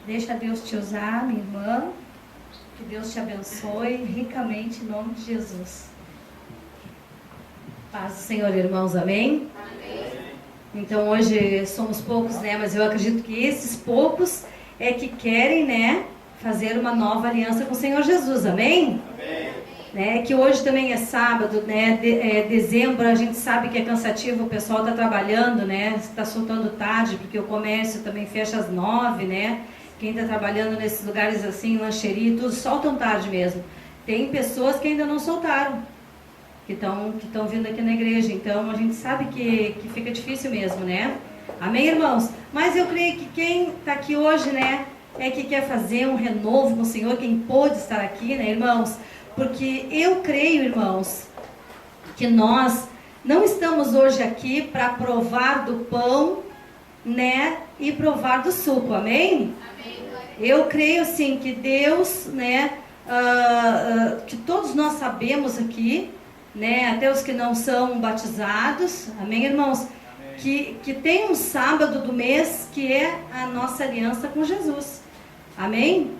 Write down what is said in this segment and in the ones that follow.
Deixa Deus te usar, minha irmã. Que Deus te abençoe ricamente em nome de Jesus. Paz do Senhor, irmãos, amém? Amém. Então hoje somos poucos, né? Mas eu acredito que esses poucos é que querem, né, fazer uma nova aliança com o Senhor Jesus, amém? Amém. Né, que hoje também é sábado, né? Dezembro, a gente sabe que é cansativo, o pessoal está trabalhando, né? Está soltando tarde, porque o comércio também fecha às 9, né? Quem está trabalhando nesses lugares assim, lancheria, tudo, soltam tarde mesmo. Tem pessoas que ainda não soltaram, que estão vindo aqui na igreja. Então a gente sabe que fica difícil mesmo, né? Amém, irmãos? Mas eu creio que quem está aqui hoje, né, é que quer fazer um renovo com o Senhor, quem pôde estar aqui, né, irmãos? Porque eu creio, irmãos, que nós não estamos hoje aqui para provar do pão, né, e provar do suco, amém? Eu creio assim que Deus, né, que todos nós sabemos aqui, né, até os que não são batizados, amém, irmãos? Amém. Que tem um sábado do mês que é a nossa aliança com Jesus, amém?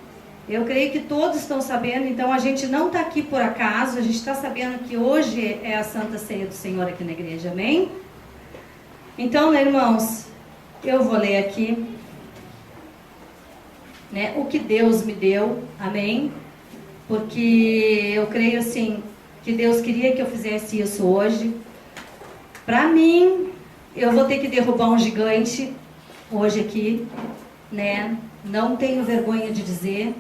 Eu creio que todos estão sabendo, então a gente não está aqui por acaso, a gente está sabendo que hoje é a Santa Ceia do Senhor aqui na igreja, amém? Então, né, irmãos, eu vou ler aqui, né, o que Deus me deu, amém? Porque eu creio assim, que Deus queria que eu fizesse isso hoje. Para mim, eu vou ter que derrubar um gigante hoje aqui, né? Não tenho vergonha de dizer,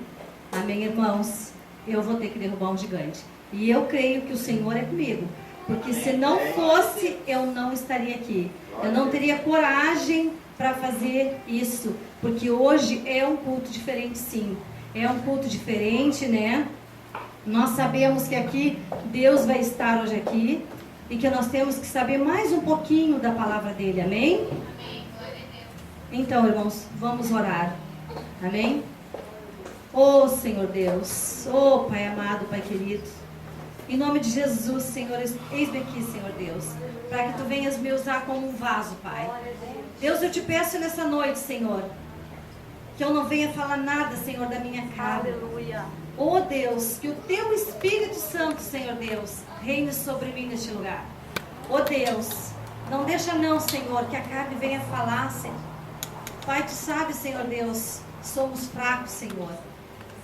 amém, irmãos? Eu vou ter que derrubar um gigante. E eu creio que o Senhor é comigo. Porque se não fosse, eu não estaria aqui. Eu não teria coragem para fazer isso. Porque hoje é um culto diferente, sim. É um culto diferente, né? Nós sabemos que aqui Deus vai estar hoje aqui. E que nós temos que saber mais um pouquinho da palavra dele, amém? Amém. Então, irmãos, vamos orar. Amém? Oh, Senhor Deus. Oh, Pai amado, Pai querido. Em nome de Jesus, Senhor, eis-me aqui, Senhor Deus, para que Tu venhas me usar como um vaso, Pai. Deus, eu te peço nessa noite, Senhor, que eu não venha falar nada, Senhor, da minha carne. Aleluia. Oh, Deus, que o Teu Espírito Santo, Senhor Deus, reine sobre mim neste lugar. Oh, Deus, não deixa não, Senhor, que a carne venha falar, Senhor. Pai, Tu sabes, Senhor Deus, somos fracos, Senhor.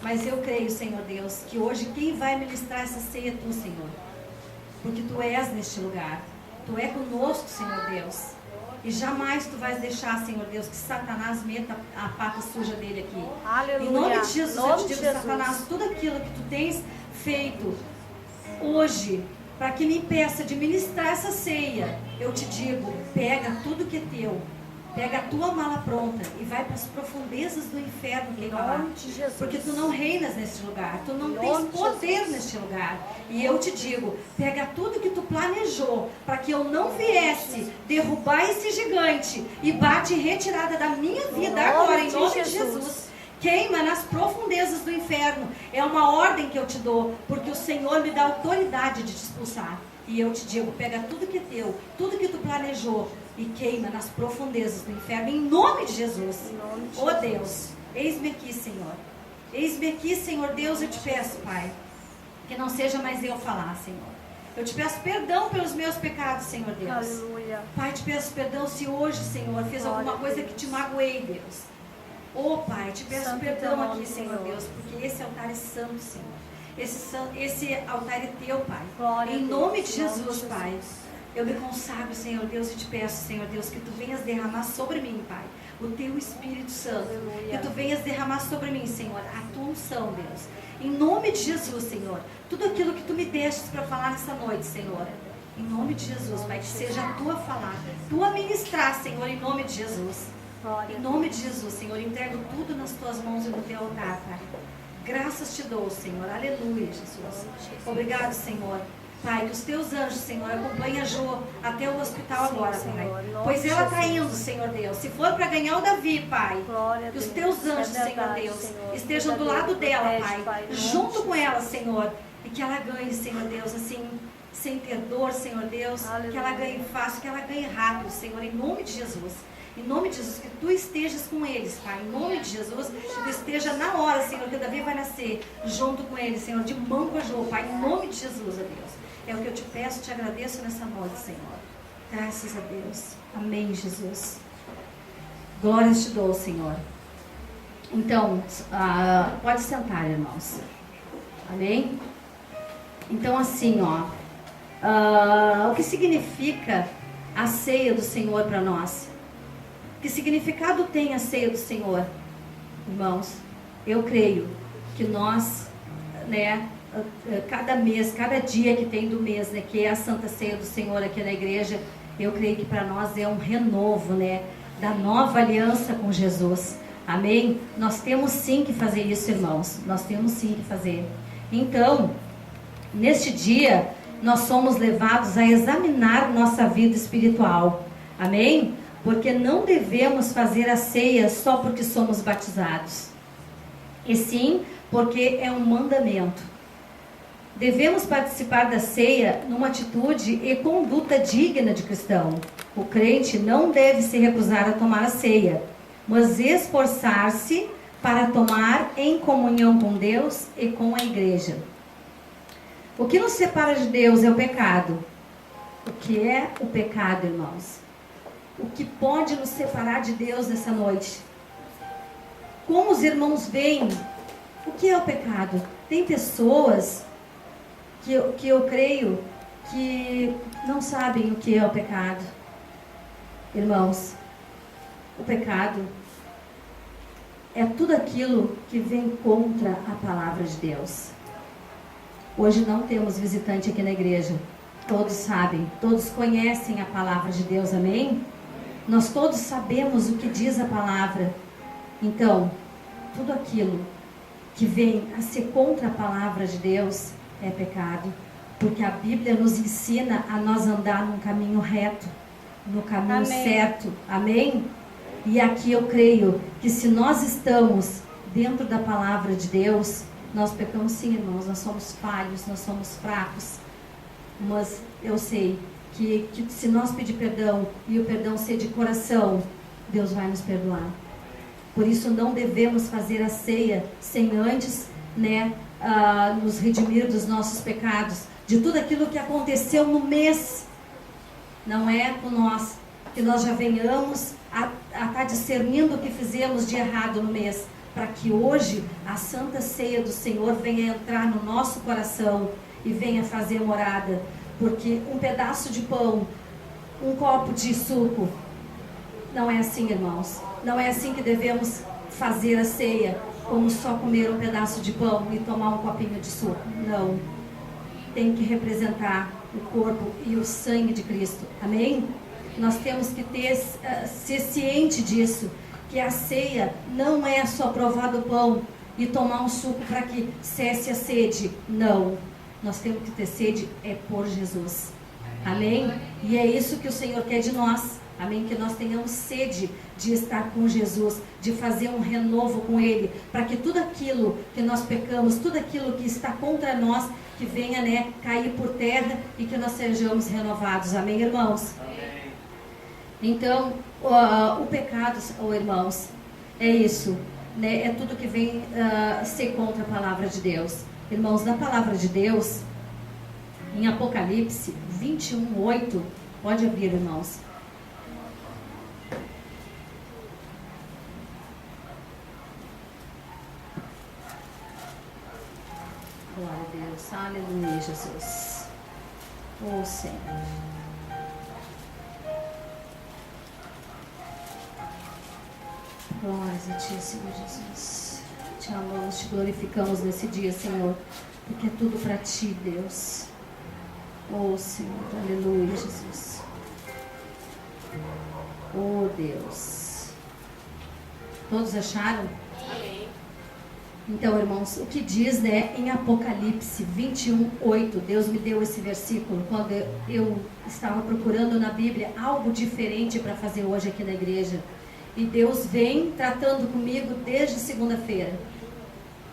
Mas eu creio, Senhor Deus, que hoje quem vai ministrar essa ceia é Tu, Senhor. Porque Tu és neste lugar. Tu é conosco, Senhor Deus. E jamais Tu vais deixar, Senhor Deus, que Satanás meta a pata suja dele aqui. Aleluia. Em nome de Jesus, eu te digo, Satanás, tudo aquilo que Tu tens feito hoje, para que me impeça de ministrar essa ceia, eu te digo, pega tudo que é Teu. Pega a tua mala pronta e vai para as profundezas do inferno queimar. Porque Tu não reinas nesse lugar. Tu não tens poder neste lugar. E eu te digo, pega tudo que Tu planejou para que eu não viesse derrubar esse gigante e bate em retirada da minha vida agora, em nome de Jesus. Queima nas profundezas do inferno. É uma ordem que eu te dou, porque o Senhor me dá autoridade de te expulsar. E eu te digo, pega tudo que é Teu, tudo que Tu planejou, e queima nas profundezas do inferno, em nome de Jesus. Oh Deus, eis-me aqui, Senhor. Eis-me aqui, Senhor Deus, eu te peço, Pai, que não seja mais eu falar, Senhor. Eu te peço perdão pelos meus pecados, Senhor Deus. Aleluia. Pai, te peço perdão se hoje, Senhor, fiz alguma coisa que te magoei, Deus. Oh Pai, te peço santo perdão aqui, Senhor Deus, porque esse altar é santo, Senhor. Esse altar é Teu, Pai. Glória em nome de Jesus, Pai. Eu me consagro, Senhor Deus, e te peço, Senhor Deus, que Tu venhas derramar sobre mim, Pai, o Teu Espírito Santo. Aleluia. Que Tu venhas derramar sobre mim, Senhor, a Tua unção, Deus. Em nome de Jesus, Senhor. Tudo aquilo que Tu me deixas para falar nessa noite, Senhor. Em nome de Jesus, Pai, que seja a Tua falar. Tu a ministrar, Senhor, em nome de Jesus. Em nome de Jesus, Senhor, entrego tudo nas Tuas mãos e no Teu altar, Pai. Graças Te dou, Senhor. Aleluia, Jesus. Obrigado, Senhor. Pai, que os Teus anjos, Senhor, acompanhem a Jo até o hospital agora, Pai. Pois ela está indo, Senhor Deus. Se for para ganhar o Davi, Pai, que os Teus anjos, Senhor Deus, estejam do lado dela, Pai, junto com ela, Senhor. E que ela ganhe, Senhor Deus, assim, sem ter dor, Senhor Deus. Que ela ganhe fácil, que ela ganhe rápido, Senhor, em nome de Jesus. Em nome de Jesus, que tu estejas com eles, Pai. Em nome de Jesus, que tu esteja na hora, Senhor, que Davi vai nascer junto com eles, Senhor, de mão com a Jô, Pai. Em nome de Jesus, ó Deus. É o que eu te peço, te agradeço nessa noite, Senhor. Graças a Deus. Amém, Jesus. Glórias te dou, Senhor. Então, pode sentar, irmãos. Amém? Então, assim, o que significa a ceia do Senhor para nós? Que significado tem a ceia do Senhor? Irmãos, eu creio que nós, né, cada mês, cada dia que tem do mês, né, que é a Santa Ceia do Senhor aqui na igreja, eu creio que para nós é um renovo, né, da nova aliança com Jesus. Amém? Nós temos sim que fazer isso, irmãos. Nós temos sim que fazer. Então, neste dia, nós somos levados a examinar nossa vida espiritual. Amém? Porque não devemos fazer a ceia só porque somos batizados, e sim porque é um mandamento. Devemos participar da ceia numa atitude e conduta digna de cristão. O crente não deve se recusar a tomar a ceia, mas esforçar-se para tomar em comunhão com Deus e com a igreja. O que nos separa de Deus é o pecado. O que é o pecado, irmãos? O que pode nos separar de Deus nessa noite? Como os irmãos veem, o que é o pecado? Tem pessoas que eu creio que não sabem o que é o pecado. Irmãos, o pecado é tudo aquilo que vem contra a palavra de Deus. Hoje não temos visitante aqui na igreja. Todos sabem, todos conhecem a palavra de Deus, amém? Nós todos sabemos o que diz a palavra. Então, tudo aquilo que vem a ser contra a palavra de Deus é pecado. Porque a Bíblia nos ensina a nós andar num caminho reto, no caminho certo, amém? E aqui eu creio que se nós estamos dentro da palavra de Deus, nós pecamos sim, irmãos, nós somos falhos, nós somos fracos. Mas eu sei que se nós pedir perdão e o perdão ser de coração, Deus vai nos perdoar. Por isso não devemos fazer a ceia sem antes, né, nos redimir dos nossos pecados, de tudo aquilo que aconteceu no mês. Não é com nós, que nós já venhamos a estar discernindo o que fizemos de errado no mês, para que hoje a Santa Ceia do Senhor venha entrar no nosso coração e venha fazer morada. Porque um pedaço de pão, um copo de suco, não é assim, irmãos. Não é assim que devemos fazer a ceia, como só comer um pedaço de pão e tomar um copinho de suco. Não. Tem que representar o corpo e o sangue de Cristo. Amém? Nós temos que ser ciente disso, que a ceia não é só provar do pão e tomar um suco para que cesse a sede. Não. Nós temos que ter sede por Jesus. Amém? E é isso que o Senhor quer de nós. Amém? Que nós tenhamos sede de estar com Jesus, de fazer um renovo com Ele, para que tudo aquilo que nós pecamos, tudo aquilo que está contra nós, que venha, né, cair por terra e que nós sejamos renovados. Amém, irmãos? Amém. Então, o pecado, irmãos, é isso, né? É tudo que vem ser contra a palavra de Deus. Irmãos, na palavra de Deus, em Apocalipse 21:8, pode abrir, irmãos. Glória a Deus, aleluia, Jesus. Oh, Senhor. Glórias a Ti, Senhor Jesus. Te amamos, Te glorificamos nesse dia, Senhor, porque é tudo para Ti, Deus. Oh, Senhor, aleluia, Jesus. Oh, Deus. Todos acharam? Amém. Então, irmãos, o que diz, né, em Apocalipse 21:8, Deus me deu esse versículo quando eu estava procurando na Bíblia algo diferente para fazer hoje aqui na igreja. E Deus vem tratando comigo desde segunda-feira.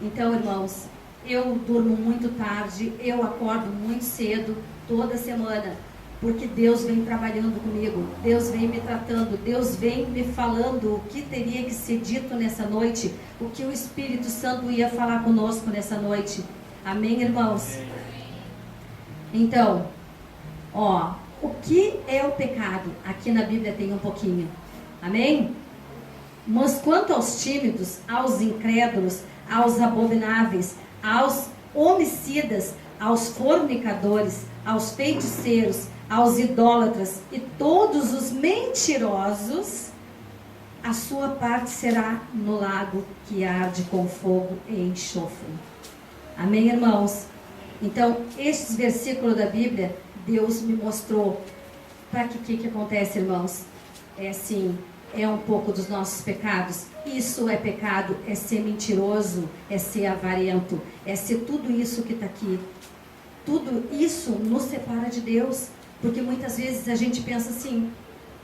Então, irmãos, eu durmo muito tarde, eu acordo muito cedo toda semana, porque Deus vem trabalhando comigo, Deus vem me tratando, Deus vem me falando o que teria que ser dito nessa noite, o que o Espírito Santo ia falar conosco nessa noite. Amém, irmãos? Então, o que é o pecado? Aqui na Bíblia tem um pouquinho. Amém? Mas quanto aos tímidos, aos incrédulos, aos abomináveis, aos homicidas, aos fornicadores, aos feiticeiros, aos idólatras e todos os mentirosos, a sua parte será no lago que arde com fogo e enxofre. Amém, irmãos? Então, estes versículos da Bíblia, Deus me mostrou. Para que acontece, irmãos? É assim, é um pouco dos nossos pecados. Isso é pecado, é ser mentiroso, é ser avarento, é ser tudo isso que está aqui. Tudo isso nos separa de Deus, porque muitas vezes a gente pensa assim,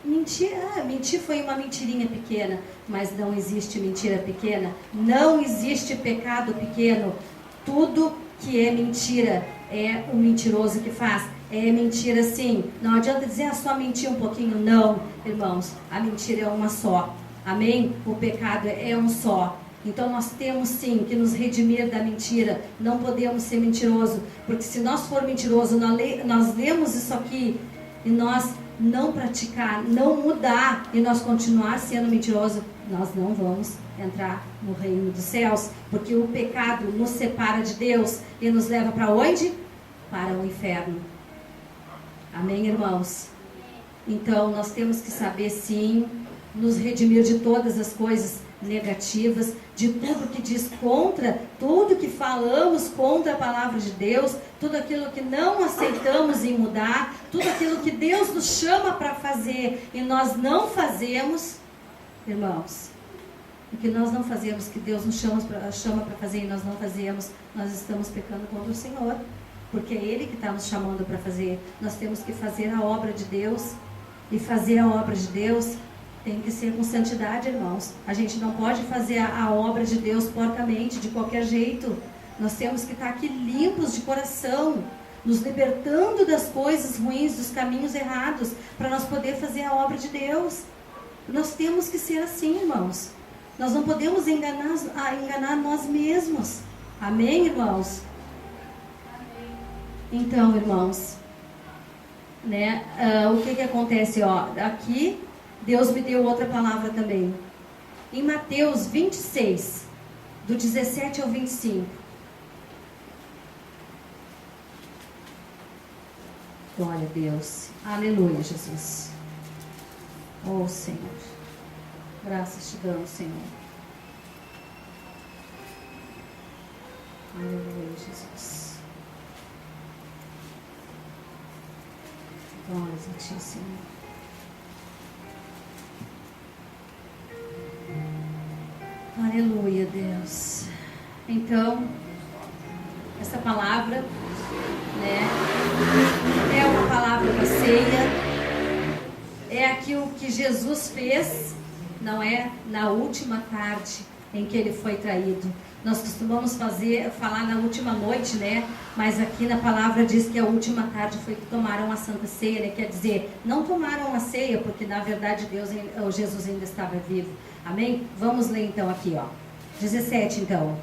mentir foi uma mentirinha pequena, mas não existe mentira pequena, não existe pecado pequeno. Tudo que é mentira é o mentiroso que faz. É mentira sim. Não adianta dizer só mentir um pouquinho. Não, irmãos, a mentira é uma só. Amém? O pecado é um só. Então nós temos sim que nos redimir da mentira. Não podemos ser mentiroso, porque se nós for mentiroso, nós lemos isso aqui e nós não praticar, não mudar e nós continuar sendo mentiroso, nós não vamos entrar no reino dos céus, porque o pecado nos separa de Deus e nos leva para onde? Para o inferno. Amém, irmãos? Então nós temos que saber sim nos redimir de todas as coisas negativas, de tudo que diz contra, tudo que falamos contra a palavra de Deus, tudo aquilo que não aceitamos em mudar, tudo aquilo que Deus nos chama para fazer e nós não fazemos, irmãos, o que nós não fazemos, que Deus nos chama para fazer e nós não fazemos, nós estamos pecando contra o Senhor, porque é Ele que está nos chamando para fazer. Nós temos que fazer a obra de Deus, e fazer a obra de Deus tem que ser com santidade, irmãos. A gente não pode fazer a obra de Deus porcamente, de qualquer jeito. Nós temos que estar aqui limpos de coração, nos libertando das coisas ruins, dos caminhos errados, para nós poder fazer a obra de Deus. Nós temos que ser assim, irmãos. Nós não podemos enganar nós mesmos. Amém, irmãos? Então, irmãos, né, o que acontece? Aqui Deus me deu outra palavra também. Em Mateus 26, do 17 ao 25. Glória a Deus. Aleluia, Jesus. Oh, Senhor. Graças te damos, Senhor. Aleluia, Jesus. Glórias a ti, Senhor. Aleluia, Deus. Então, essa palavra, né, é uma palavra da ceia. É aquilo que Jesus fez, não é? Na última tarde em que ele foi traído. Nós costumamos falar na última noite, né? Mas aqui na palavra diz que a última tarde foi que tomaram a Santa Ceia, né? Quer dizer, não tomaram a ceia, porque na verdade Jesus ainda estava vivo. Amém? Vamos ler então aqui, 17 então.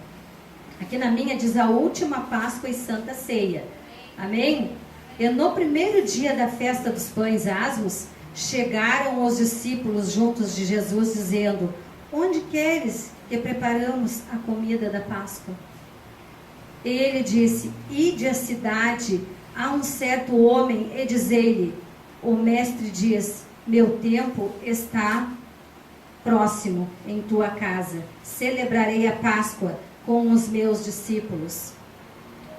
Aqui na minha diz a última Páscoa e Santa Ceia. Amém? E no primeiro dia da festa dos pães asmos, chegaram os discípulos juntos de Jesus, dizendo: onde queres que preparamos a comida da Páscoa? Ele disse: ide à cidade, a um certo homem, e dizei-lhe: o mestre diz, meu tempo está próximo em tua casa, celebrarei a Páscoa com os meus discípulos.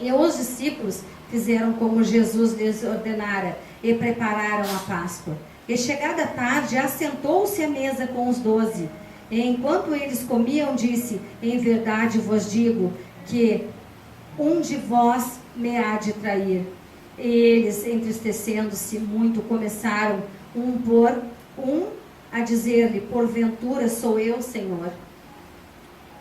E os discípulos fizeram como Jesus lhes ordenara, e prepararam a Páscoa. E chegada a tarde, assentou-se à mesa com os 12. E enquanto eles comiam, disse: em verdade vos digo que um de vós me há de trair. E eles, entristecendo-se muito, começaram um por um a dizer-lhe: porventura sou eu, Senhor?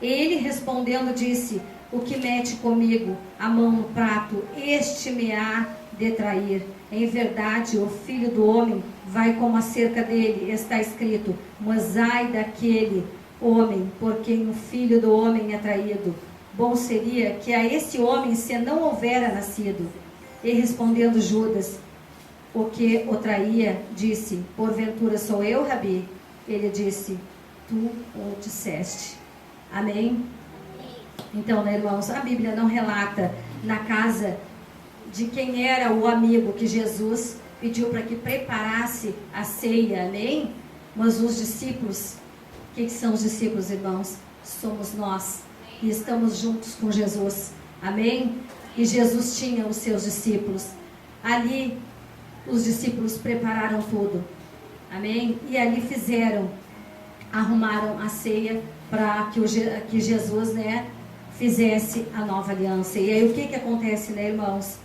Ele respondendo disse: o que mete comigo a mão no prato, este me há de trair. Em verdade, o Filho do Homem vai como acerca dele, está escrito, mas ai daquele homem por quem o Filho do Homem é traído. Bom seria que a esse homem se não houvera nascido. E respondendo Judas, o que o traía, disse, porventura sou eu, Rabi? Ele disse, tu o disseste. Amém? Então, né, irmãos, a Bíblia não relata na casa de quem era o amigo que Jesus pediu para que preparasse a ceia, amém? Mas os discípulos, o que são os discípulos, irmãos? Somos nós, e estamos juntos com Jesus, amém? E Jesus tinha os seus discípulos, ali os discípulos prepararam tudo, amém? E ali arrumaram a ceia para que Jesus, né, fizesse a nova aliança. E aí o que acontece, né, irmãos?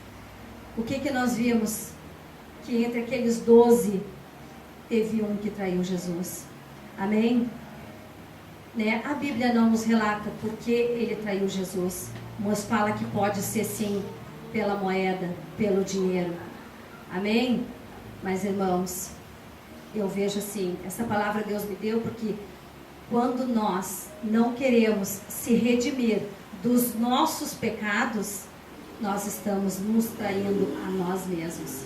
O que nós vimos? Que entre aqueles 12, teve um que traiu Jesus. Amém? Né? A Bíblia não nos relata por que ele traiu Jesus, mas fala que pode ser sim, pela moeda, pelo dinheiro. Amém? Mas irmãos, eu vejo assim, essa palavra Deus me deu porque quando nós não queremos se redimir dos nossos pecados, nós estamos nos traindo a nós mesmos.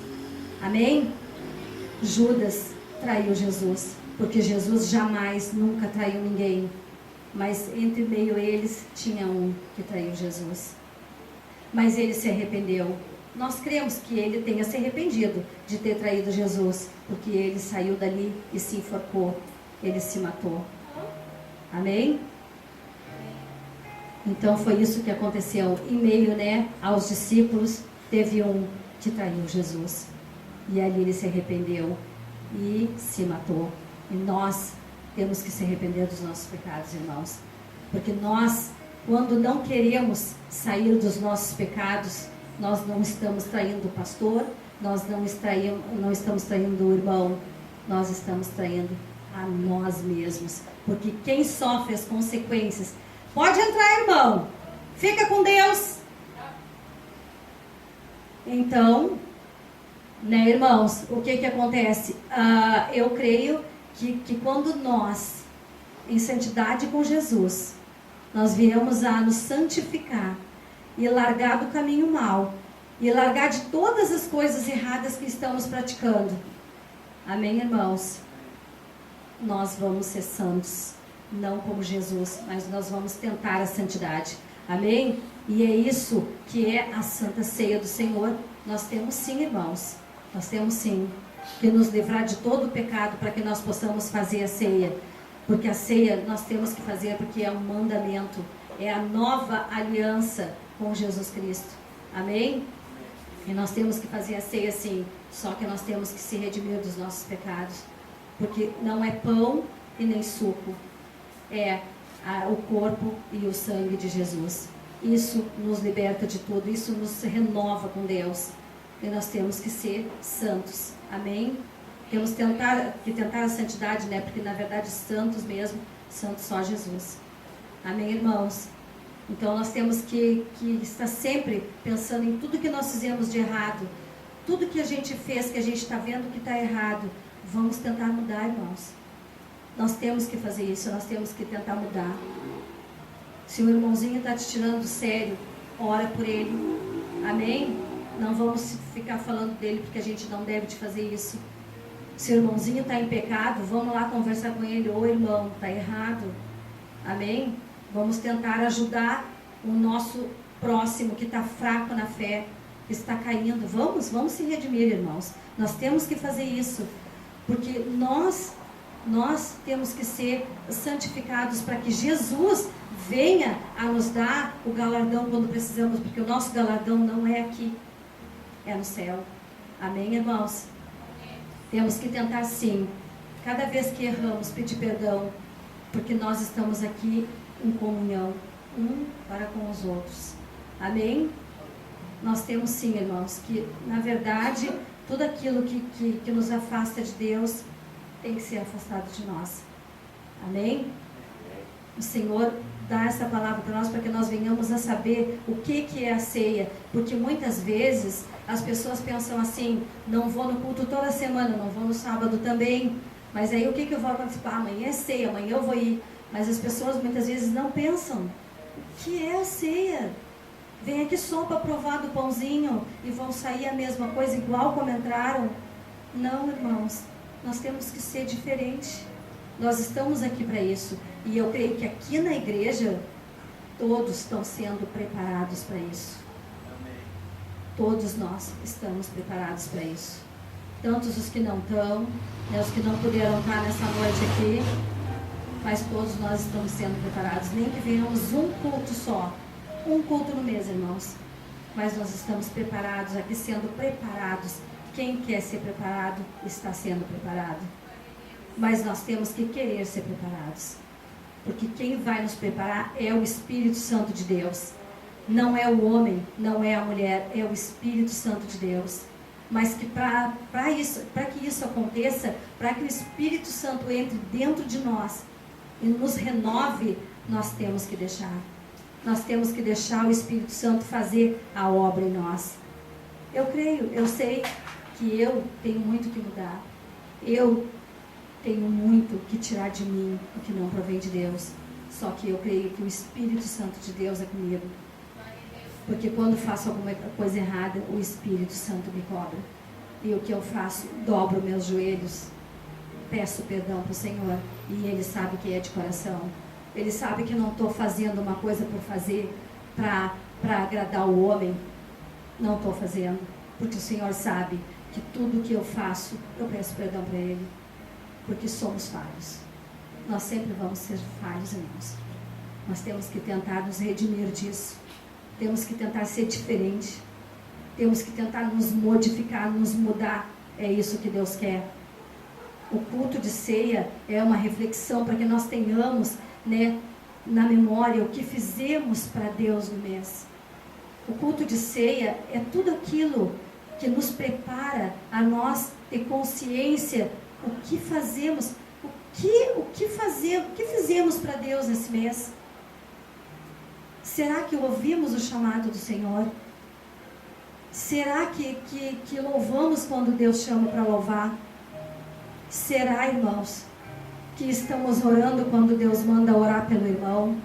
Amém? Judas traiu Jesus, porque Jesus jamais, nunca traiu ninguém. Mas entre meio eles tinha um que traiu Jesus. Mas ele se arrependeu. Nós cremos que ele tenha se arrependido de ter traído Jesus, porque ele saiu dali e se enforcou. Ele se matou. Amém? Então foi isso que aconteceu. Em meio, né, aos discípulos, teve um que traiu Jesus. E ali ele se arrependeu e se matou. E nós temos que se arrepender dos nossos pecados, irmãos. Porque nós, quando não queremos sair dos nossos pecados, nós não estamos traindo o pastor, nós não estamos traindo o irmão, nós estamos traindo a nós mesmos. Porque quem sofre as consequências... Pode entrar, irmão. Fica com Deus. Então, né, irmãos, o que acontece? Eu creio que quando nós, em santidade com Jesus, nós viemos a nos santificar e largar do caminho mau, e largar de todas as coisas erradas que estamos praticando. Amém, irmãos? Nós vamos ser santos. Não como Jesus, mas nós vamos tentar a santidade. Amém? E é isso que é a Santa Ceia do Senhor. Nós temos sim, irmãos. Nós temos sim que nos livrar de todo o pecado para que nós possamos fazer a ceia. Porque a ceia nós temos que fazer porque é um mandamento. É a nova aliança com Jesus Cristo. Amém? E nós temos que fazer a ceia sim. Só que nós temos que se redimir dos nossos pecados. Porque não é pão e nem suco. É o corpo e o sangue de Jesus. Isso nos liberta de tudo, isso nos renova com Deus. E nós temos que ser santos. Amém? Temos que tentar a santidade, né? Porque na verdade santos mesmo, santo só Jesus. Amém, irmãos? Então nós temos que estar sempre pensando em tudo que nós fizemos de errado. Tudo que a gente fez, que a gente está vendo que está errado. Vamos tentar mudar, irmãos. Nós temos que fazer isso, nós temos que tentar mudar. Se o irmãozinho está te tirando do sério, ora por ele. Amém? Não vamos ficar falando dele porque a gente não deve de fazer isso. Se o irmãozinho está em pecado, vamos lá conversar com ele. Ô irmão, está errado. Amém? Vamos tentar ajudar o nosso próximo que está fraco na fé, que está caindo. Vamos se redimir, irmãos. Nós temos que fazer isso. Porque nós temos que ser santificados para que Jesus venha a nos dar o galardão quando precisamos, porque o nosso galardão não é aqui, é no céu. Amém, irmãos? Temos que tentar sim, cada vez que erramos, pedir perdão, porque nós estamos aqui em comunhão, para com os outros. Amém? Nós temos sim, irmãos, que na verdade, tudo aquilo que nos afasta de Deus, tem que ser afastado de nós. Amém? O Senhor dar essa palavra para nós, para que nós venhamos a saber o que é a ceia. Porque muitas vezes as pessoas pensam assim: não vou no culto toda semana, não vou no sábado também, mas aí o que eu vou participar? Amanhã é ceia, amanhã eu vou ir. Mas as pessoas muitas vezes não pensam o que é a ceia. Vem aqui só para provar do pãozinho e vão sair a mesma coisa, igual como entraram. Não, irmãos, nós temos que ser diferente. Nós estamos aqui para isso. E eu creio que aqui na igreja, todos estão sendo preparados para isso. Amém. Todos nós estamos preparados para isso. Tantos os que não estão, né, os que não puderam estar nessa noite aqui, mas todos nós estamos sendo preparados. Nem que venhamos um culto só, um culto no mês, irmãos. Mas nós estamos preparados aqui, sendo preparados. Quem quer ser preparado, está sendo preparado. Mas nós temos que querer ser preparados. Porque quem vai nos preparar é o Espírito Santo de Deus. Não é o homem, não é a mulher, é o Espírito Santo de Deus. Mas que para que isso aconteça, para que o Espírito Santo entre dentro de nós e nos renove, nós temos que deixar. Nós temos que deixar o Espírito Santo fazer a obra em nós. Eu creio, eu sei que eu tenho muito que mudar. Eu tenho muito que tirar de mim o que não provém de Deus. Só que eu creio que o Espírito Santo de Deus é comigo. Porque quando faço alguma coisa errada, o Espírito Santo me cobra. E o que eu faço? Dobro meus joelhos, peço perdão para o Senhor. E Ele sabe que é de coração. Ele sabe que não estou fazendo uma coisa por fazer, para agradar o homem. Não estou fazendo. Porque o Senhor sabe que tudo que eu faço, eu peço perdão para Ele. Porque somos falhos. Nós sempre vamos ser falhos, irmãos. Nós temos que tentar nos redimir disso. Temos que tentar ser diferente. Temos que tentar nos modificar, nos mudar. É isso que Deus quer. O culto de ceia é uma reflexão para que nós tenhamos, né, na memória o que fizemos para Deus no mês. O culto de ceia é tudo aquilo que nos prepara a nós ter consciência o que fazemos, o que fizemos para Deus nesse mês. Será que ouvimos o chamado do Senhor? Será que louvamos quando Deus chama para louvar? Será, irmãos, que estamos orando quando Deus manda orar pelo irmão?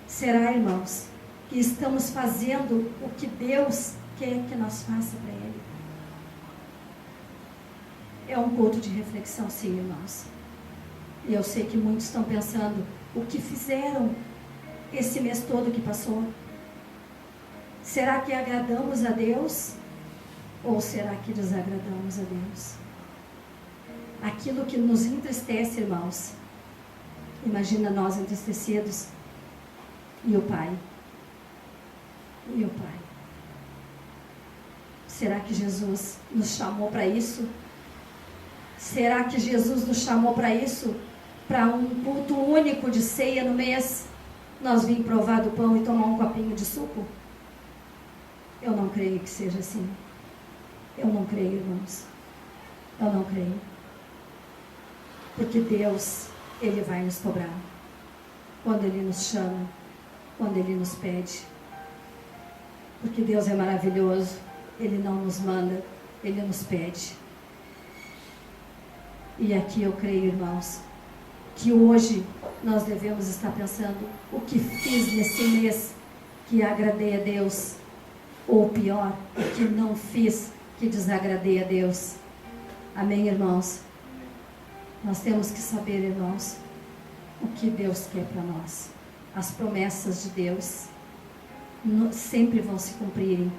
Será, irmãos, que estamos fazendo o que Deus quer que nós façamos para Ele? É um culto de reflexão, sim, irmãos. E eu sei que muitos estão pensando o que fizeram esse mês todo que passou. Será que agradamos a Deus? Ou será que desagradamos a Deus? Aquilo que nos entristece, irmãos. Imagina nós entristecidos. E o Pai? E o Pai? Será que Jesus nos chamou para isso? Será que Jesus nos chamou para isso? Para um culto único de ceia no mês? Nós vim provar do pão e tomar um copinho de suco? Eu não creio que seja assim. Eu não creio, irmãos. Eu não creio. Porque Deus, Ele vai nos cobrar. Quando Ele nos chama, quando Ele nos pede. Porque Deus é maravilhoso. Ele não nos manda, Ele nos pede. E aqui eu creio, irmãos, que hoje nós devemos estar pensando o que fiz nesse mês que agradei a Deus, ou pior, o que não fiz que desagradei a Deus. Amém, irmãos? Nós temos que saber, irmãos, o que Deus quer para nós. As promessas de Deus sempre vão se cumprirem,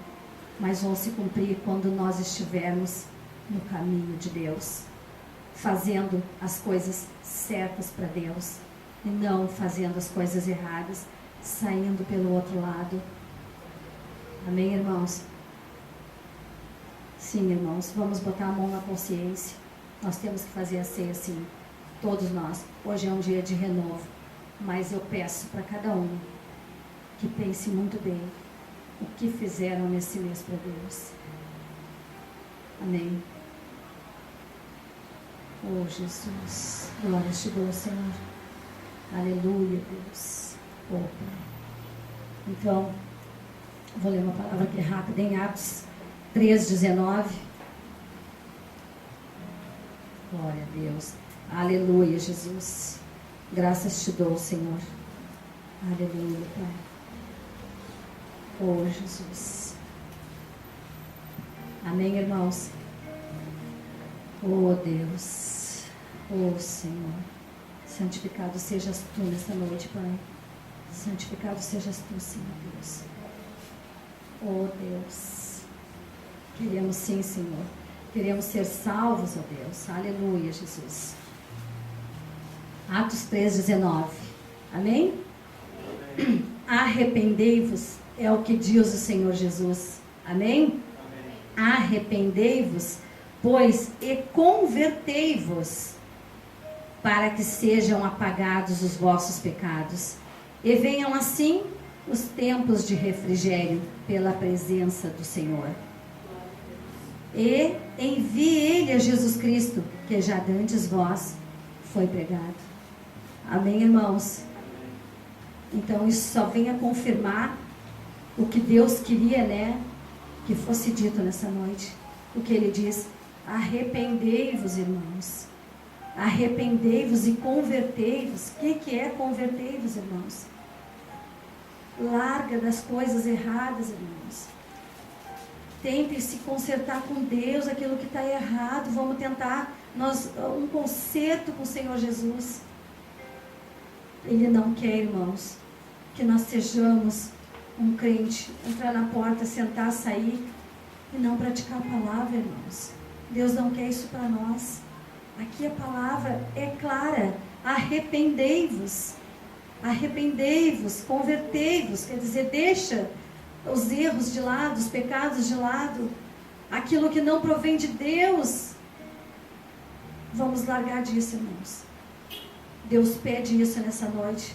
mas vão se cumprir quando nós estivermos no caminho de Deus, fazendo as coisas certas para Deus e não fazendo as coisas erradas, saindo pelo outro lado. Amém, irmãos? Sim, irmãos, vamos botar a mão na consciência. Nós temos que fazer a ceia assim, todos nós. Hoje é um dia de renovo, mas eu peço para cada um que pense muito bem o que fizeram nesse mês para Deus. Amém. Oh, Jesus, glória te dou, Senhor. Aleluia, Deus. Oh, Pai. Então, vou ler uma palavra aqui rápida em Atos 3:19. Glória a Deus. Aleluia, Jesus. Graças te dou, Senhor. Aleluia, Pai. Oh, Jesus. Amém, irmãos? Oh, Deus. Oh, Senhor. Santificado sejas tu nessa noite, Pai. Santificado sejas tu, Senhor Deus. Oh, Deus. Queremos sim, Senhor. Queremos ser salvos, ó Deus. Aleluia, Jesus. Atos 3:19. Amém? Arrependei-vos, é o que diz o Senhor Jesus. Amém? Arrependei-vos, pois, e convertei-vos, para que sejam apagados os vossos pecados, e venham assim os tempos de refrigério pela presença do Senhor. E envie ele a Jesus Cristo, que já dantes vós foi pregado. Amém, irmãos? Então isso só vem a confirmar o que Deus queria, né, que fosse dito nessa noite. O que ele diz: arrependei-vos, irmãos. Arrependei-vos e convertei-vos. O que é convertei-vos, irmãos? Larga das coisas erradas, irmãos. Tentem se consertar com Deus aquilo que está errado. Vamos tentar um conserto com o Senhor Jesus. Ele não quer, irmãos, que nós sejamos um crente, entrar na porta, sentar, sair e não praticar a palavra, irmãos. Deus não quer isso para nós. Aqui a palavra é clara: arrependei-vos. Arrependei-vos, convertei-vos, quer dizer, deixa os erros de lado, os pecados de lado, aquilo que não provém de Deus. Vamos largar disso, irmãos. Deus pede isso nessa noite,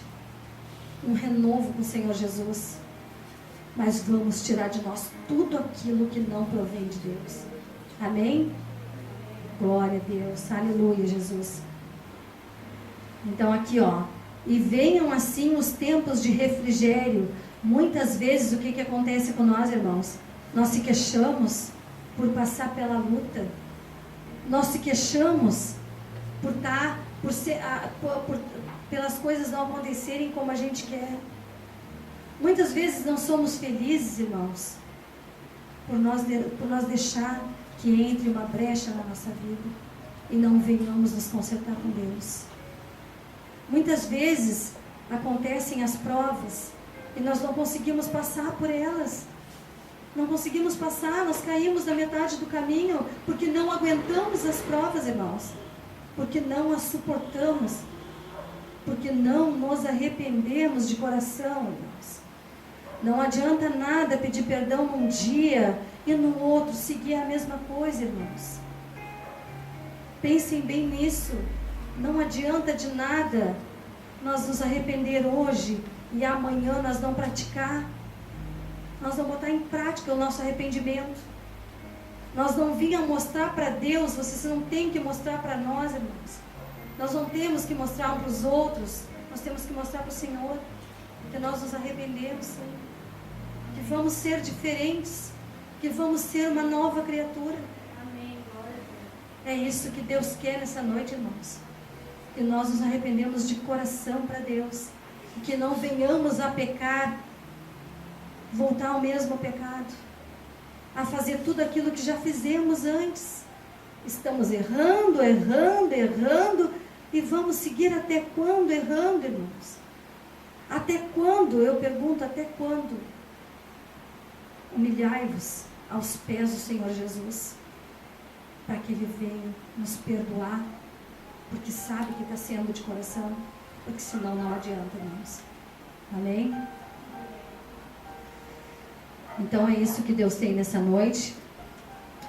um renovo com o Senhor Jesus. Mas vamos tirar de nós tudo aquilo que não provém de Deus. Amém? Glória a Deus, aleluia, Jesus. Então aqui, ó, e venham assim os tempos de refrigério. Muitas vezes o que acontece com nós, irmãos? Nós se queixamos por passar pela luta. Nós se queixamos pelas coisas não acontecerem como a gente quer. Muitas vezes não somos felizes, irmãos, por nós deixar que entre uma brecha na nossa vida e não venhamos nos consertar com Deus. Muitas vezes acontecem as provas e nós não conseguimos passar por elas. Não conseguimos passar, nós caímos na metade do caminho porque não aguentamos as provas, irmãos. Porque não as suportamos. Porque não nos arrependemos de coração, irmãos. Não adianta nada pedir perdão num dia e no outro seguir a mesma coisa, irmãos. Pensem bem nisso. Não adianta de nada nós nos arrepender hoje e amanhã nós não praticar. Nós não botar em prática o nosso arrependimento. Nós não vinhamos mostrar para Deus, vocês não têm que mostrar para nós, irmãos. Nós não temos que mostrar um para os outros, nós temos que mostrar para o Senhor que nós nos arrependemos, Senhor. Que vamos ser diferentes, que vamos ser uma nova criatura. Amém, glória a Deus. É isso que Deus quer nessa noite, irmãos. Que nós nos arrependemos de coração para Deus. E que não venhamos a pecar, voltar ao mesmo pecado, a fazer tudo aquilo que já fizemos antes. Estamos errando, e vamos seguir até quando errando, irmãos? Até quando? Eu pergunto, até quando? Humilhai-vos aos pés do Senhor Jesus, para que Ele venha nos perdoar, porque sabe que está sendo de coração, porque senão não adianta, irmãos. Amém? Então é isso que Deus tem nessa noite.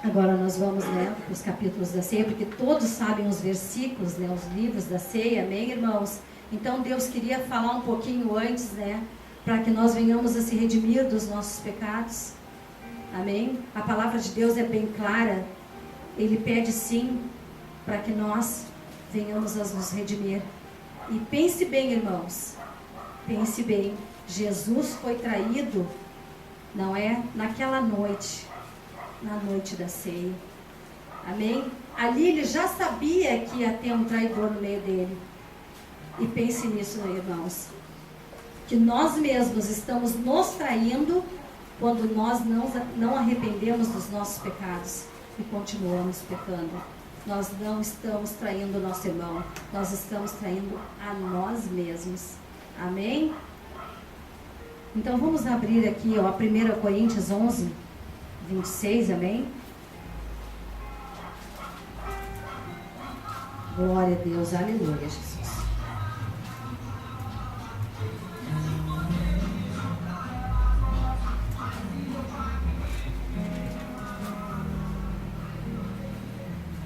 Agora nós vamos, né, para os capítulos da ceia, porque todos sabem os versículos, né, os livros da ceia, amém, irmãos? Então Deus queria falar um pouquinho antes, né, para que nós venhamos a se redimir dos nossos pecados, amém? A palavra de Deus é bem clara, Ele pede sim, para que nós venhamos a nos redimir. E pense bem, irmãos, Pense bem, Jesus foi traído, não é? Naquela noite, na noite da ceia. Amém? Ali ele já sabia que ia ter um traidor no meio dele. E pense nisso, né, irmãos? Que nós mesmos estamos nos traindo quando nós não arrependemos dos nossos pecados e continuamos pecando. Nós não estamos traindo o nosso irmão, nós estamos traindo a nós mesmos. Amém? Então vamos abrir aqui, ó, 1 Coríntios 11, 26, amém? Glória a Deus, aleluia, Jesus.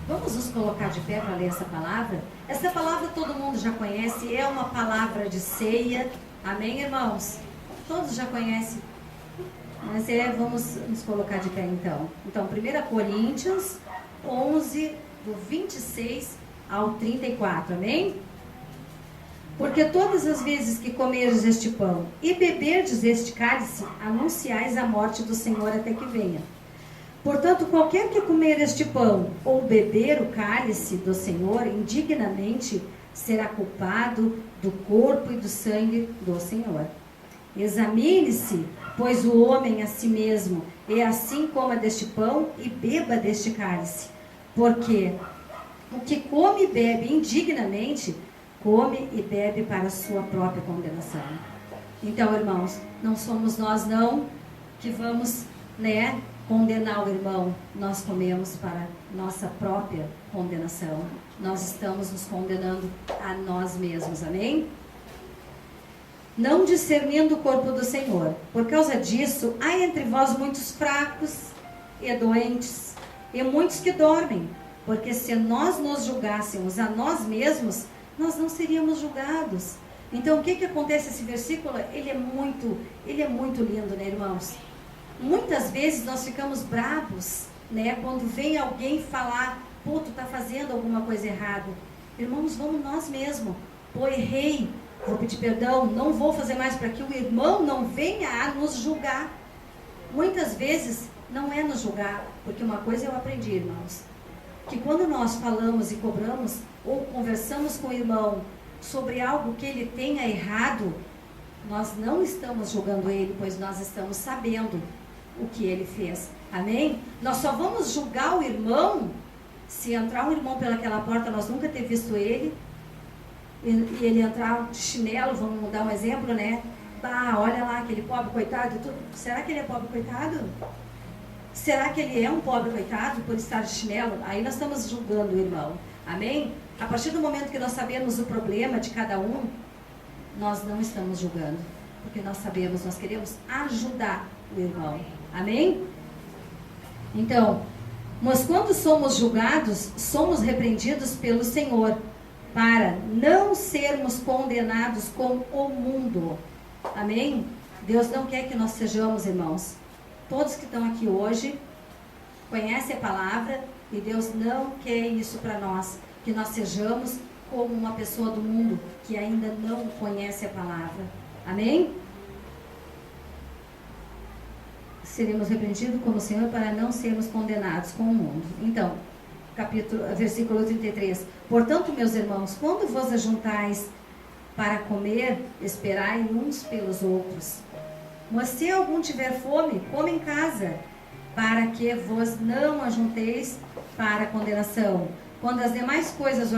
Vamos nos colocar de pé para ler essa palavra? Essa palavra todo mundo já conhece, é uma palavra de ceia. Amém, irmãos? Todos já conhecem. Mas vamos nos colocar de pé então. Então, 1 Coríntios 11, do 26 ao 34, amém? Porque todas as vezes que comerdes este pão e beberdes este cálice, anunciais a morte do Senhor até que venha. Portanto, qualquer que comer este pão ou beber o cálice do Senhor indignamente será culpado do corpo e do sangue do Senhor. Examine-se, pois, o homem a si mesmo, e assim coma deste pão e beba deste cálice. Porque o que come e bebe indignamente, come e bebe para a sua própria condenação. Então, irmãos, não somos nós não que vamos, condenar o irmão. Nós comemos para nossa própria condenação. Nós estamos nos condenando a nós mesmos, amém? Não discernindo o corpo do Senhor. Por causa disso, há entre vós muitos fracos e doentes, e muitos que dormem. Porque se nós nos julgássemos a nós mesmos, nós não seríamos julgados. Então, o que acontece? Esse versículo, ele é muito lindo, né, irmãos? Muitas vezes nós ficamos bravos, quando vem alguém falar, pô, tu tá fazendo alguma coisa errada. Irmãos, vamos nós mesmos. Pô, errei, vou pedir perdão, não vou fazer mais, para que o irmão não venha a nos julgar. Muitas vezes não é nos julgar, porque uma coisa eu aprendi, irmãos, que quando nós falamos e cobramos ou conversamos com o irmão sobre algo que ele tenha errado, nós não estamos julgando ele, pois nós estamos sabendo o que ele fez. Amém? Nós só vamos julgar o irmão se entrar um irmão pelaquela porta, nós nunca ter visto ele, e ele entrar de chinelo, vamos dar um exemplo, olha lá, aquele pobre coitado, será que ele é pobre coitado? Será que ele é um pobre coitado por estar de chinelo? Aí nós estamos julgando o irmão. Amém? A partir do momento que nós sabemos o problema de cada um, nós não estamos julgando. Porque nós sabemos, nós queremos ajudar o irmão. Amém? Então, mas quando somos julgados, somos repreendidos pelo Senhor, para não sermos condenados com o mundo. Amém? Deus não quer que nós sejamos, irmãos. Todos que estão aqui hoje conhecem a palavra e Deus não quer isso para nós, que nós sejamos como uma pessoa do mundo que ainda não conhece a palavra. Amém? Seremos repreendidos como o Senhor para não sermos condenados com o mundo. Então, versículo 33. Portanto, meus irmãos, quando vos ajuntais para comer, esperai uns pelos outros. Mas se algum tiver fome, come em casa, para que vos não ajunteis para a condenação. Quando as demais coisas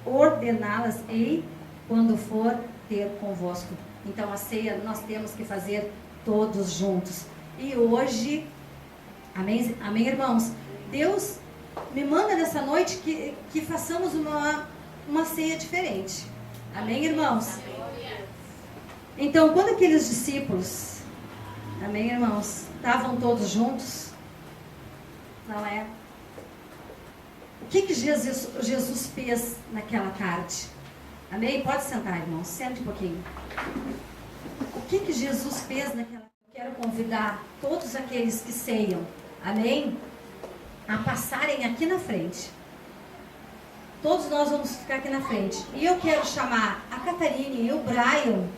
ordená-las-ei, quando for ter convosco. Então a ceia nós temos que fazer todos juntos. E hoje, amém, irmãos? Deus me manda nessa noite que façamos uma ceia diferente. Amém, irmãos? Então, quando aqueles discípulos, amém, irmãos, estavam todos juntos, não é? O que Jesus fez naquela tarde? Amém? Pode sentar, irmãos, sente um pouquinho. O que Jesus fez naquela tarde? Eu quero convidar todos aqueles que ceiam, amém, a passarem aqui na frente. Todos nós vamos ficar aqui na frente. E eu quero chamar a Catarine e o Brian,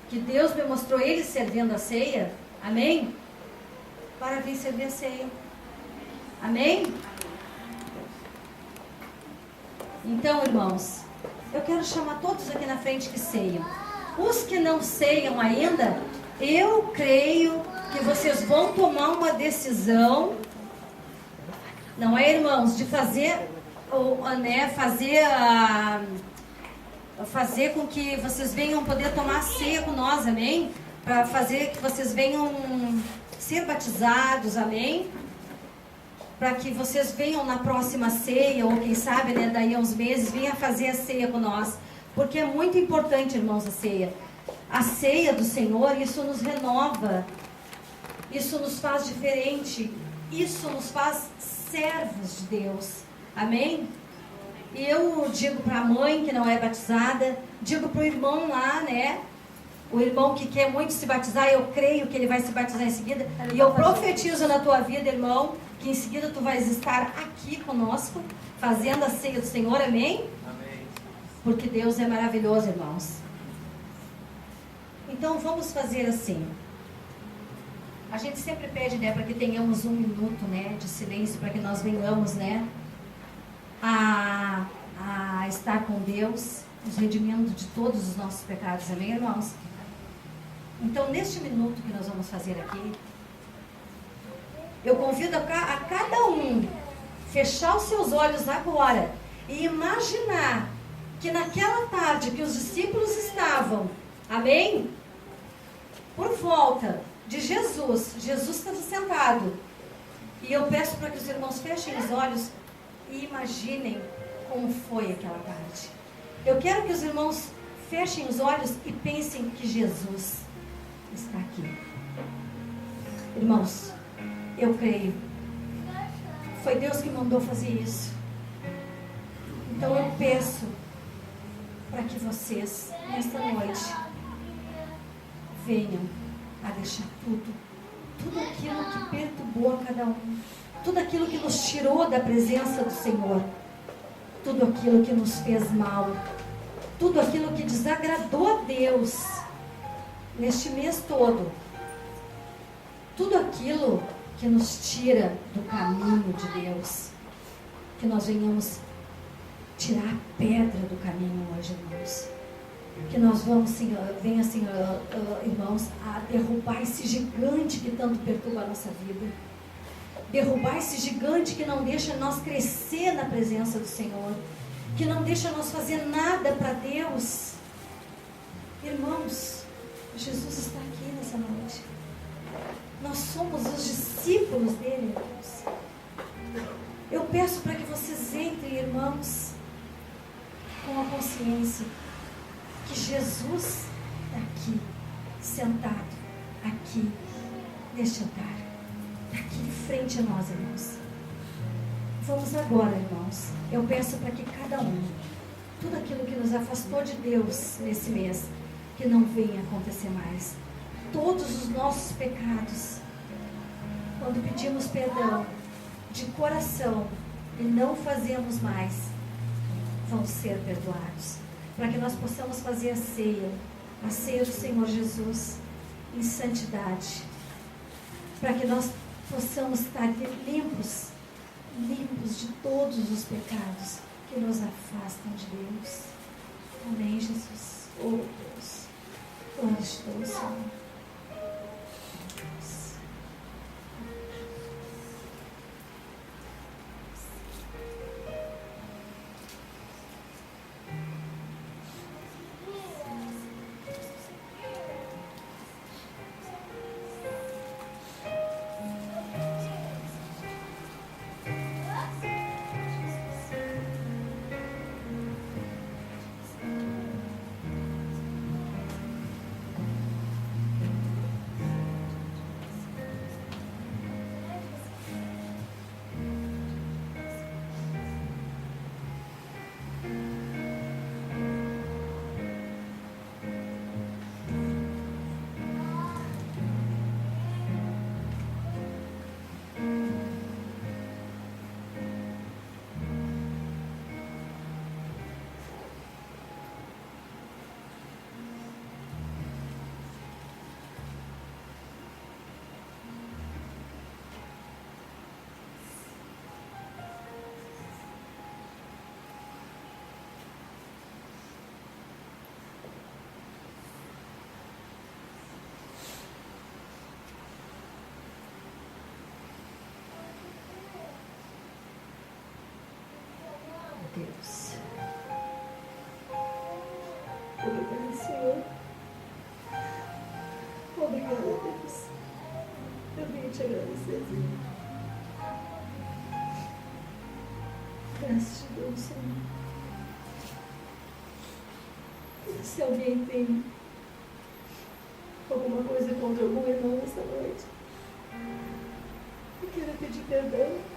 que Deus me mostrou eles servindo a ceia. Amém? Para vir servir a ceia. Amém? Então, irmãos, eu quero chamar todos aqui na frente que ceiam. Os que não ceiam ainda, eu creio que vocês vão tomar uma decisão, não é, irmãos, de fazer, né, fazer com que vocês venham poder tomar ceia com nós, amém? Para fazer que vocês venham ser batizados, amém? Para que vocês venham na próxima ceia, ou quem sabe, né, daí a uns meses, venham fazer a ceia com nós. Porque é muito importante, irmãos, a ceia. A ceia do Senhor, isso nos renova. Isso nos faz diferente. Isso nos faz servos de Deus. Amém? E eu digo para a mãe que não é batizada, digo para o irmão lá, né? O irmão que quer muito se batizar, eu creio que ele vai se batizar em seguida. E eu profetizo na tua vida, irmão, que em seguida tu vais estar aqui conosco, fazendo a ceia do Senhor, amém? Amém. Porque Deus é maravilhoso, irmãos. Então vamos fazer assim. A gente sempre pede, né, para que tenhamos 1 minuto, né, de silêncio, para que nós venhamos, né, a estar com Deus, nos redimindo de todos os nossos pecados, amém, irmãos? Então, neste minuto que nós vamos fazer aqui, eu convido a cada um fechar os seus olhos agora e imaginar que naquela tarde que os discípulos estavam, amém? Por volta de Jesus estava sentado. E eu peço para que os irmãos fechem os olhos e imaginem como foi aquela tarde. Eu quero que os irmãos fechem os olhos e pensem que Jesus está aqui. Irmãos, eu creio. Foi Deus que mandou fazer isso. Então eu peço para que vocês, nesta noite, venham a deixar tudo aquilo que perturbou a cada um, tudo aquilo que nos tirou da presença do Senhor, tudo aquilo que nos fez mal, tudo aquilo que desagradou a Deus neste mês todo, tudo aquilo que nos tira do caminho de Deus, que nós venhamos tirar a pedra do caminho hoje, irmãos. Que nós vamos, Senhor, venha, Senhor, irmãos, a derrubar esse gigante que tanto perturba a nossa vida. Derrubar esse gigante que não deixa nós crescer na presença do Senhor. Que não deixa nós fazer nada para Deus. Irmãos, Jesus está aqui nessa noite. Nós somos os discípulos dele, irmãos. Eu peço para que vocês entrem, irmãos, com a consciência que Jesus está aqui, sentado, aqui, neste altar, aqui em frente a nós, irmãos. Vamos agora, irmãos, eu peço para que cada um, tudo aquilo que nos afastou de Deus nesse mês, que não venha acontecer mais. Todos os nossos pecados, quando pedimos perdão de coração e não fazemos mais, vão ser perdoados. Para que nós possamos fazer a ceia do Senhor Jesus em santidade, para que nós possamos estar limpos de todos os pecados que nos afastam de Deus. Amém, Jesus. Oh, Deus. Glória a Deus, Senhor. Deus. Obrigada, Senhor. Obrigada, Deus. Eu venho te agradecer, Senhor. Graças te dou, Senhor. Se alguém tem alguma coisa contra algum irmão nessa noite, eu quero pedir perdão.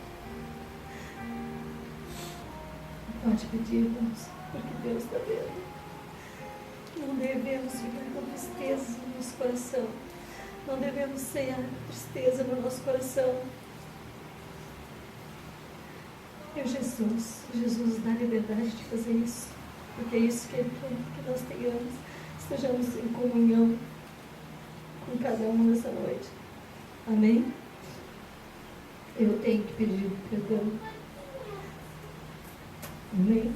Pode pedir, irmãos, porque Deus está vendo. Não devemos ficar com tristeza no nosso coração. Não devemos ser tristeza no nosso coração. E Jesus nos dá liberdade de fazer isso. Porque é isso que Ele quer, que nós tenhamos. Estejamos em comunhão com cada um nessa noite. Amém? Eu tenho que pedir perdão. Amém?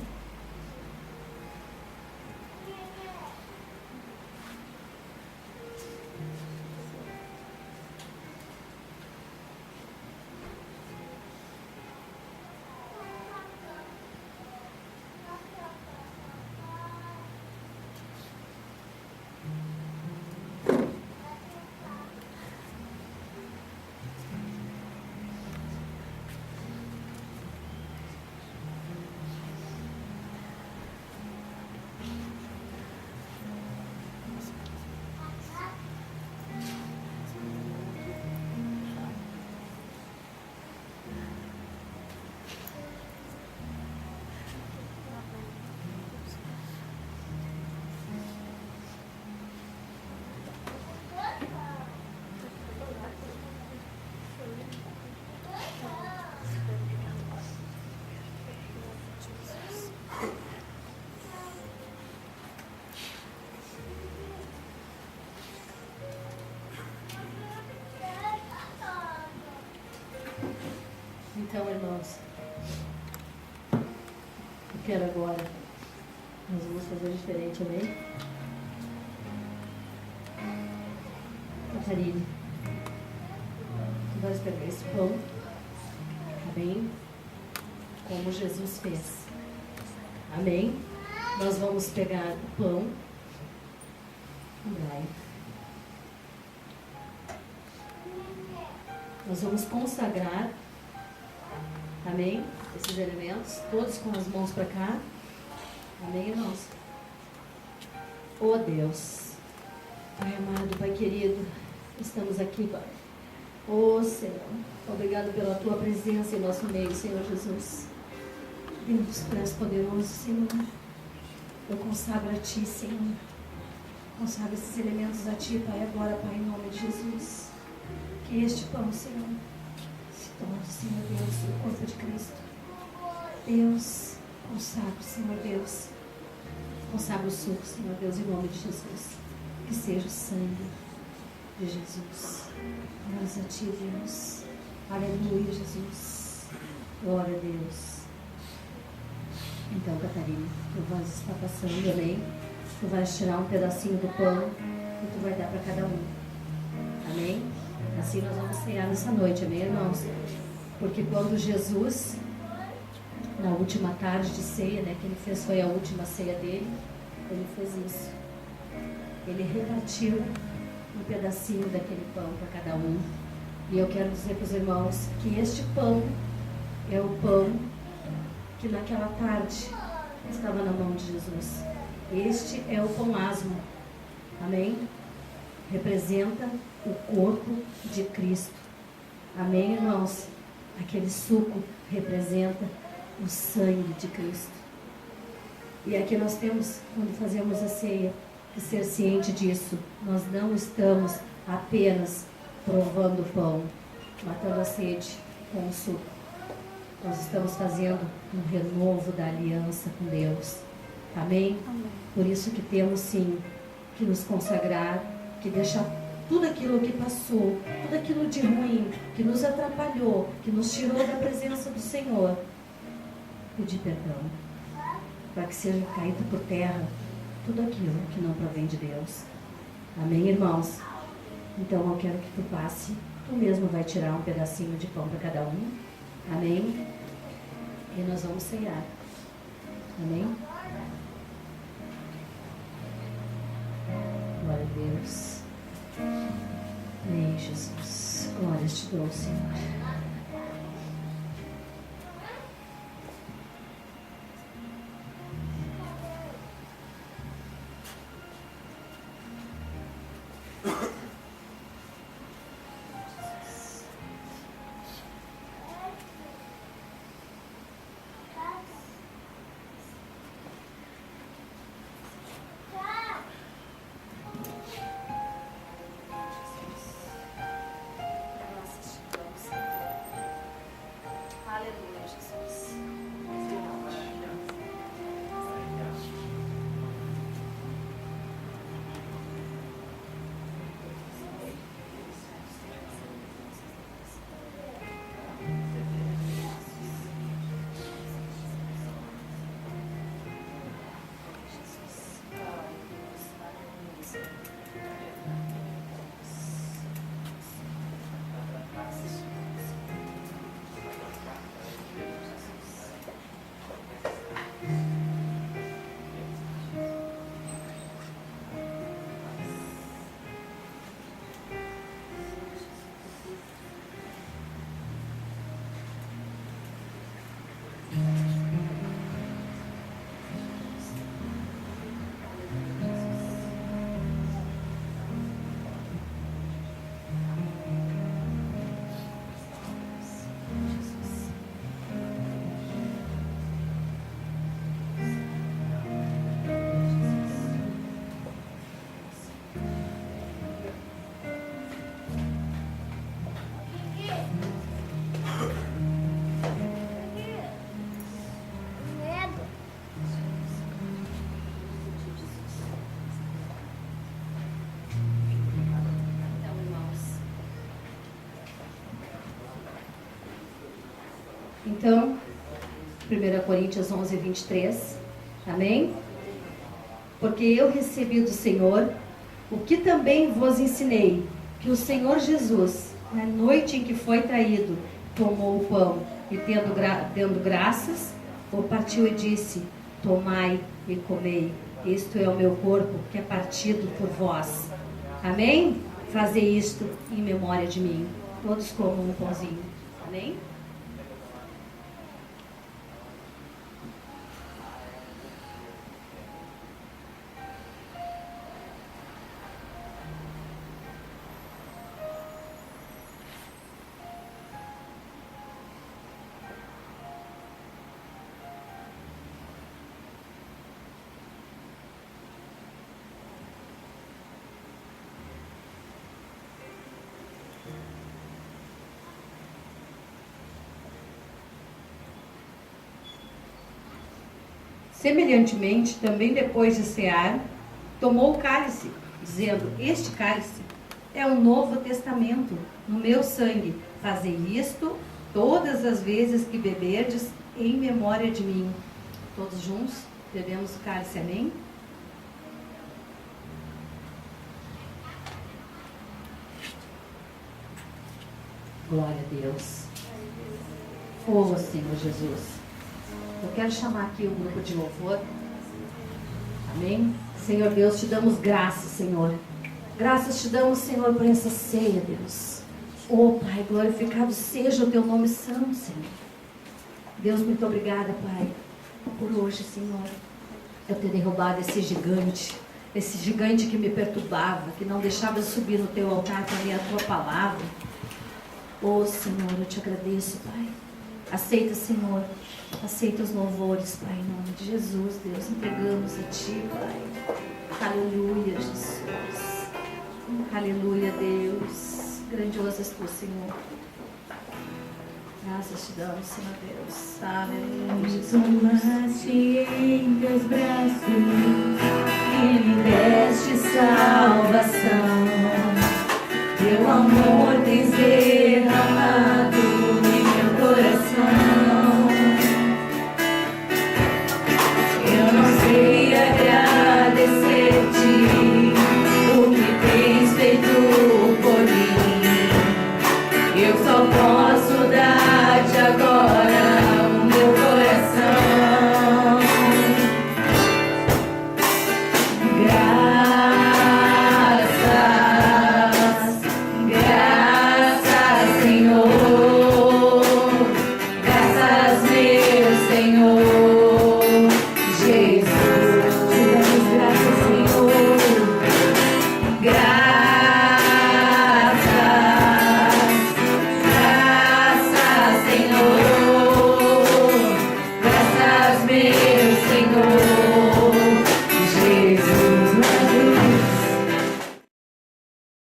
Então, irmãos, eu quero agora, nós vamos fazer diferente, amém? Catarine, tu vais pegar esse pão, amém? Como Jesus fez, amém? Nós vamos pegar o pão, vai. Nós vamos consagrar, amém? Esses elementos, todos com as mãos para cá. Amém, irmãos? Oh Deus, Pai amado, Pai querido, estamos aqui, Pai. Oh Senhor, obrigado pela Tua presença em nosso meio, Senhor Jesus. Deus, Tu és poderoso, Senhor. Eu consagro a Ti, Senhor. Consagro esses elementos a Ti, Pai, agora, Pai, em nome de Jesus. Que este pão, Senhor, Senhor Deus, o corpo de Cristo. Deus, consagro, Senhor Deus. Consagro o suco, Senhor Deus, em nome de Jesus. Que seja o sangue de Jesus. Glórias a Ti, Deus. Aleluia, Jesus. Glória a Deus. Então, Catarina, tu vais estar passando, amém? Tu vais tirar um pedacinho do pão e tu vai dar para cada um. Amém? Assim nós vamos ceiar nessa noite, amém, irmãos? Porque quando Jesus, na última tarde de ceia, né, que ele fez, foi a última ceia dele, ele fez isso. Ele repartiu um pedacinho daquele pão para cada um. E eu quero dizer para os irmãos que este pão é o pão que naquela tarde estava na mão de Jesus. Este é o pão asmo, amém? Representa o corpo de Cristo. Amém, irmãos? Aquele suco representa o sangue de Cristo. E aqui nós temos, quando fazemos a ceia, que ser ciente disso. Nós não estamos apenas provando o pão, matando a sede com o suco. Nós estamos fazendo um renovo da aliança com Deus. Amém? Amém. Por isso que temos sim que nos consagrar, que deixar tudo aquilo que passou, tudo aquilo de ruim, que nos atrapalhou, que nos tirou da presença do Senhor, pedir perdão, para que seja caído por terra tudo aquilo que não provém de Deus. Amém, irmãos? Então eu quero que tu passe, tu mesmo vai tirar um pedacinho de pão para cada um. Amém? E nós vamos ceiar. Amém? Glória a Deus. Amém, Jesus. Glórias te dou, Senhor. Aleluia, Jesus. Então, 1 Coríntios 11, 23, amém? Porque eu recebi do Senhor o que também vos ensinei, que o Senhor Jesus, na noite em que foi traído, tomou o pão e dando graças, o partiu e disse, tomai e comei, isto é o meu corpo que é partido por vós. Amém? Fazei isto em memória de mim. Todos comam um pãozinho. Amém? Semelhantemente, também depois de cear, tomou o cálice, dizendo, este cálice é o novo testamento no meu sangue. Fazei isto todas as vezes que beberdes em memória de mim. Todos juntos bebemos o cálice, amém? Glória a Deus. Oh, Senhor Jesus. Eu quero chamar aqui o grupo de louvor. Amém? Senhor Deus, te damos graças, Senhor. Graças te damos, Senhor, por essa ceia, Deus. Oh, Pai, glorificado seja o teu nome santo, Senhor. Deus, muito obrigada, Pai, por hoje, Senhor, eu ter derrubado esse gigante que me perturbava, que não deixava eu subir no teu altar para ler a tua palavra. Oh, Senhor, eu te agradeço, Pai. Aceita, Senhor, aceita os louvores, Pai, em nome de Jesus, Deus, entregamos a Ti, Pai. Aleluia, Jesus. Aleluia, Deus. Grandioso és Tu, Senhor. Graças te damos, Senhor Deus. Aleluia, Jesus. Tomaste em teus braços e me deste salvação. Teu amor tens derramado em meu coração. Eu não sei agradecer-te o que tens feito por mim. Eu só posso dar-te agora o meu coração. Senhor.